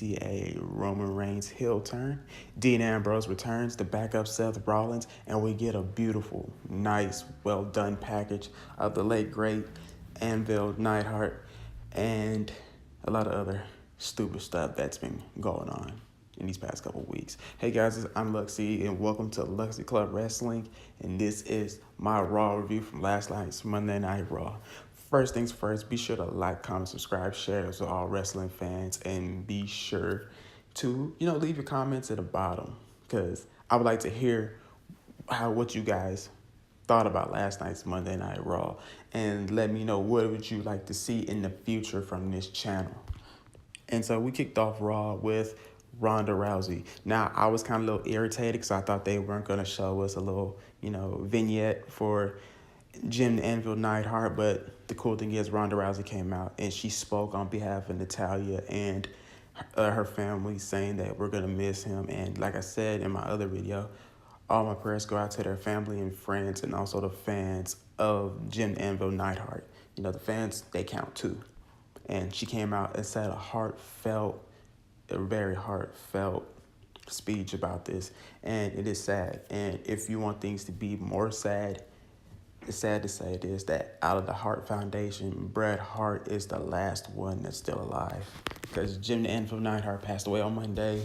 see a Roman Reigns heel turn. Dean Ambrose returns to back up Seth Rollins, and we get a beautiful, nice, well done package of the late great Anvil Neidhart and a lot of other stupid stuff that's been going on in these past couple weeks. Hey guys, I'm Luxy, and welcome to Luxy Club Wrestling, and this is my Raw review from last night's Monday Night Raw. First things first, be sure to like, comment, subscribe, share this with all wrestling fans, and be sure to, leave your comments at the bottom, because I would like to hear what you guys thought about last night's Monday Night Raw, and let me know what would you like to see in the future from this channel. And so we kicked off Raw with Ronda Rousey. Now, I was kind of a little irritated because I thought they weren't going to show us a little, vignette for Jim the Anvil Neidhart, but the cool thing is Ronda Rousey came out and she spoke on behalf of Natalya and her family, saying that we're going to miss him. And like I said in my other video, all my prayers go out to their family and friends, and also the fans of Jim the Anvil Neidhart. The fans, they count too. And she came out and said a very heartfelt speech about this. And it is sad. And if you want things to be more sad, it's sad to say this, that out of the Hart Foundation, Bret Hart is the last one that's still alive. Because Jim the Anvil Neidhart passed away on Monday.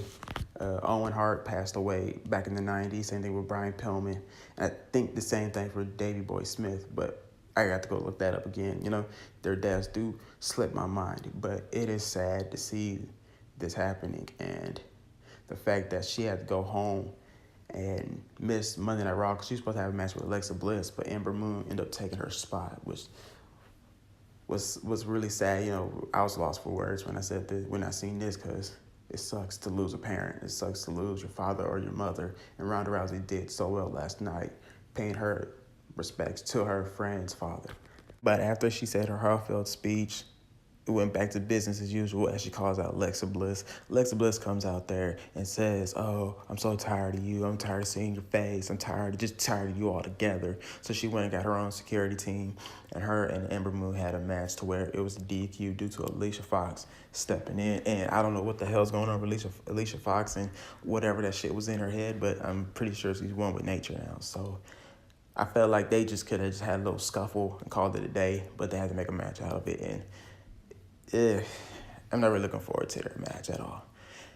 Owen Hart passed away back in the 90s. Same thing with Brian Pillman. And I think the same thing for Davey Boy Smith. But I got to go look that up again. Their deaths do slip my mind. But it is sad to see this happening. And the fact that she had to go home and missed Monday Night Raw because she was supposed to have a match with Alexa Bliss, but Ember Moon ended up taking her spot, which was really sad. I was lost for words when I said this, when I seen this, because it sucks to lose a parent. It sucks to lose your father or your mother. And Ronda Rousey did so well last night, paying her respects to her friend's father. But after she said her heartfelt speech, it went back to business as usual as she calls out Alexa Bliss. Alexa Bliss comes out there and says, "Oh, I'm so tired of you. I'm tired of seeing your face. I'm tired of you all together." So she went and got her own security team, and her and Ember Moon had a match to where it was a DQ due to Alicia Fox stepping in. And I don't know what the hell's going on with Alicia Fox and whatever that shit was in her head, but I'm pretty sure she's one with nature now. So I felt like they just could have just had a little scuffle and called it a day, but they had to make a match out of it. And I'm not really looking forward to their match at all.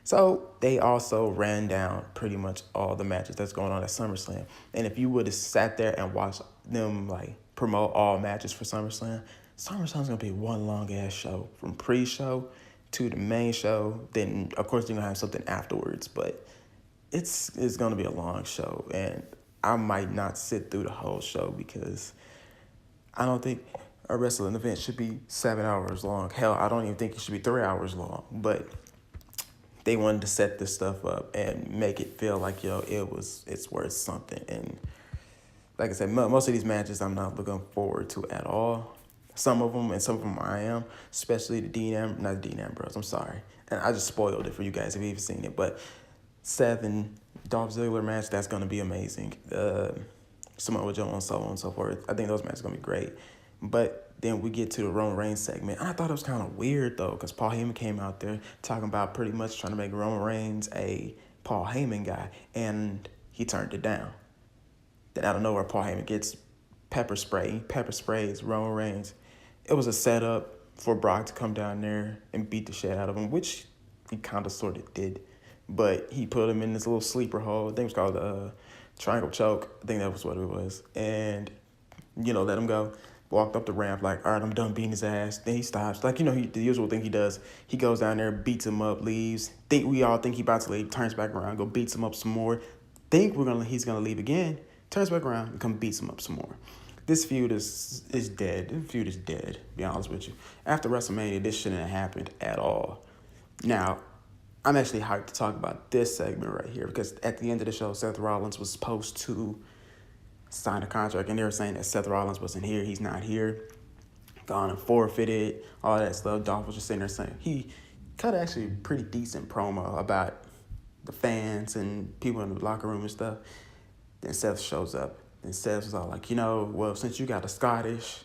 So they also ran down pretty much all the matches that's going on at SummerSlam. And if you would have sat there and watched them promote all matches for SummerSlam's gonna be one long ass show, from pre-show to the main show. Then of course they're gonna have something afterwards, but it's gonna be a long show, and I might not sit through the whole show because I don't think a wrestling event should be 7 hours long. Hell, I don't even think it should be 3 hours long. But they wanted to set this stuff up and make it feel like, it's worth something. And like I said, most of these matches I'm not looking forward to at all. Some of them I am, especially not Dean Ambrose, I'm sorry. And I just spoiled it for you guys if you've seen it. But Seth and Dolph Ziggler match, that's going to be amazing. Samoa Joe and so on and so forth. I think those matches are going to be great. But then we get to the Roman Reigns segment. And I thought it was kind of weird, though, because Paul Heyman came out there talking about pretty much trying to make Roman Reigns a Paul Heyman guy, and he turned it down. Then out of nowhere, Paul Heyman gets pepper sprays Roman Reigns. It was a setup for Brock to come down there and beat the shit out of him, which he kind of sort of did. But he put him in this little sleeper hole. I think it was called the triangle choke. I think that was what it was. And, let him go. Walked up the ramp like, all right, I'm done beating his ass. Then he stops. The usual thing he does. He goes down there, beats him up, leaves. We all think he about to leave, turns back around, go beats him up some more. He's gonna leave again, turns back around and come beats him up some more. This feud is dead. The feud is dead, to be honest with you. After WrestleMania, this shouldn't have happened at all. Now, I'm actually hyped to talk about this segment right here, because at the end of the show, Seth Rollins was supposed to sign a contract, and they were saying that Seth Rollins wasn't here. He's not here. Gone and forfeited, all that stuff. Dolph was just sitting there saying, he cut actually a pretty decent promo about the fans and people in the locker room and stuff. Then Seth shows up. Then Seth was all like, well, since you got a Scottish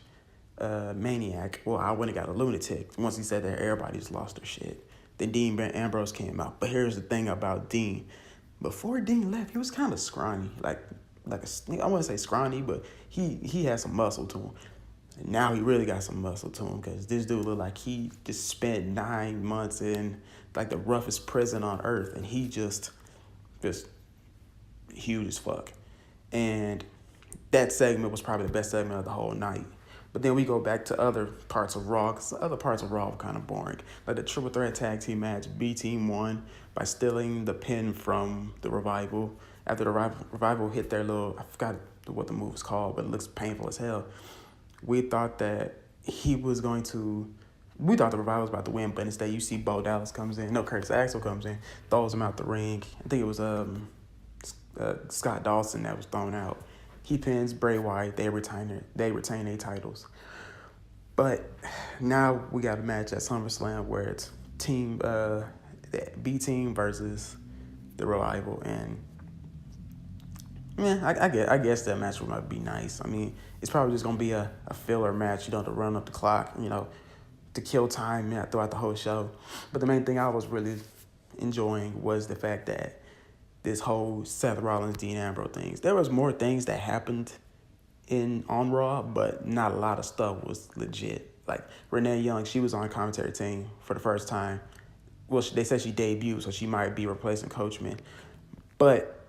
maniac, well, I went and got a lunatic. Once he said that, everybody just lost their shit. Then Dean Ambrose came out. But here's the thing about Dean. Before Dean left, he was kind of scrawny, I wouldn't say scrawny, but he had some muscle to him. And now he really got some muscle to him because this dude looked like he just spent 9 months in like the roughest prison on earth, and he just huge as fuck. And that segment was probably the best segment of the whole night. But then we go back to other parts of Raw, because other parts of Raw were kind of boring. Like the Triple Threat Tag Team match, B Team won by stealing the pin from the Revival. After the Revival hit their I forgot what the move was called, but it looks painful as hell. We thought that the Revival was about to win, but instead you see Bo Dallas comes in. No, Curtis Axel comes in, throws him out the ring. I think it was Scott Dawson that was thrown out. He pins Bray Wyatt. They retain their titles. But now we got a match at SummerSlam where it's the B Team versus the Revival, and I guess that match might be nice. I mean, it's probably just gonna be a filler match, to run up the clock, to kill time throughout the whole show. But the main thing I was really enjoying was the fact that this whole Seth Rollins, Dean Ambrose things. There was more things that happened on Raw, but not a lot of stuff was legit. Like Renee Young, she was on a commentary team for the first time. Well, they said she debuted, so she might be replacing Coachman. But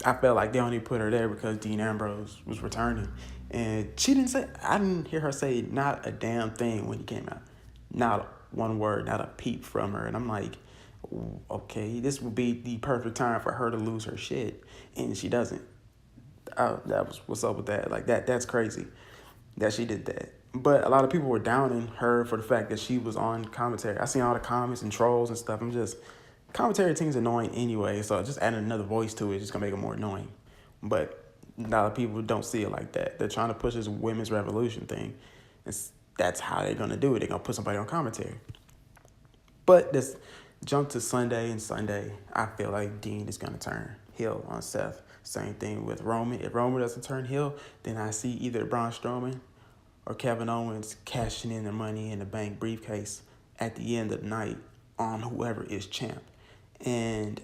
I felt like they only put her there because Dean Ambrose was returning. And I didn't hear her say not a damn thing when he came out. Not one word, not a peep from her. And I'm like, okay, this would be the perfect time for her to lose her shit, and she doesn't. That was what's up with that. Like that's crazy that she did that. But a lot of people were downing her for the fact that she was on commentary. I seen all the comments and trolls and stuff. Commentary team's annoying anyway, so just adding another voice to it is just gonna make it more annoying. But a lot of people don't see it like that. They're trying to push this women's revolution thing. That's how they're gonna do it. They're gonna put somebody on commentary. But this jump to Sunday, I feel like Dean is going to turn heel on Seth. Same thing with Roman. If Roman doesn't turn heel, then I see either Braun Strowman or Kevin Owens cashing in their Money in the Bank briefcase at the end of the night on whoever is champ. And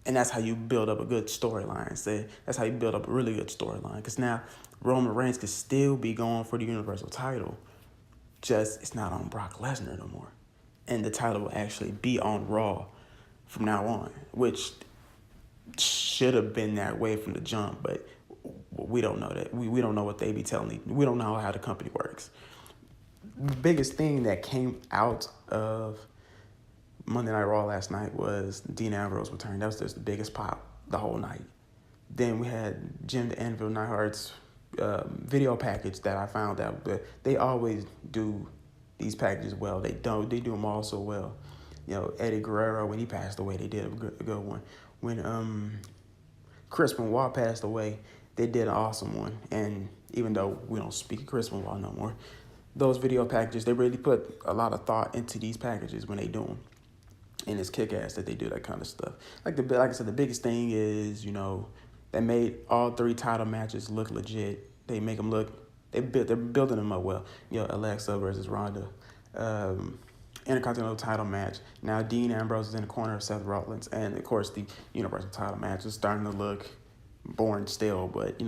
that's how you build up a good storyline. That's how you build up a really good storyline. Because now Roman Reigns could still be going for the Universal title. Just it's not on Brock Lesnar no more. And the title will actually be on Raw from now on, which should have been that way from the jump, but we don't know that. We don't know what they be telling you. We don't know how the company works. The biggest thing that came out of Monday Night Raw last night was Dean Ambrose return. That was just the biggest pop the whole night. Then we had Jim the Anvil Neidhart's video package that I found out, but they always do these packages well. They do them all so well. Eddie Guerrero, when he passed away, they did a good one. When Chris Benoit passed away, they did an awesome one. And even though we don't speak of Chris Benoit no more, those video packages, they really put a lot of thought into these packages when they do them. And it's kick-ass that they do that kind of stuff. Like I said, the biggest thing is, they made all 3 title matches look legit. They make them look. They're building them up well. Alexa versus Ronda, Intercontinental title match. Now Dean Ambrose is in the corner of Seth Rollins, and of course the Universal title match is starting to look boring still. But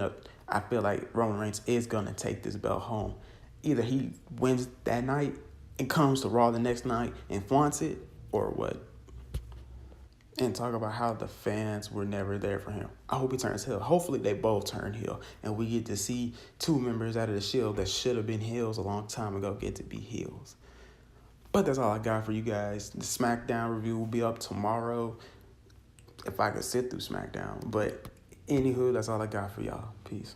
I feel like Roman Reigns is gonna take this belt home. Either he wins that night and comes to Raw the next night and flaunts it, or what. And talk about how the fans were never there for him. I hope he turns heel. Hopefully they both turn heel, and we get to see 2 members out of the Shield that should have been heels a long time ago get to be heels. But that's all I got for you guys. The SmackDown review will be up tomorrow, if I could sit through SmackDown. But anywho, that's all I got for y'all. Peace.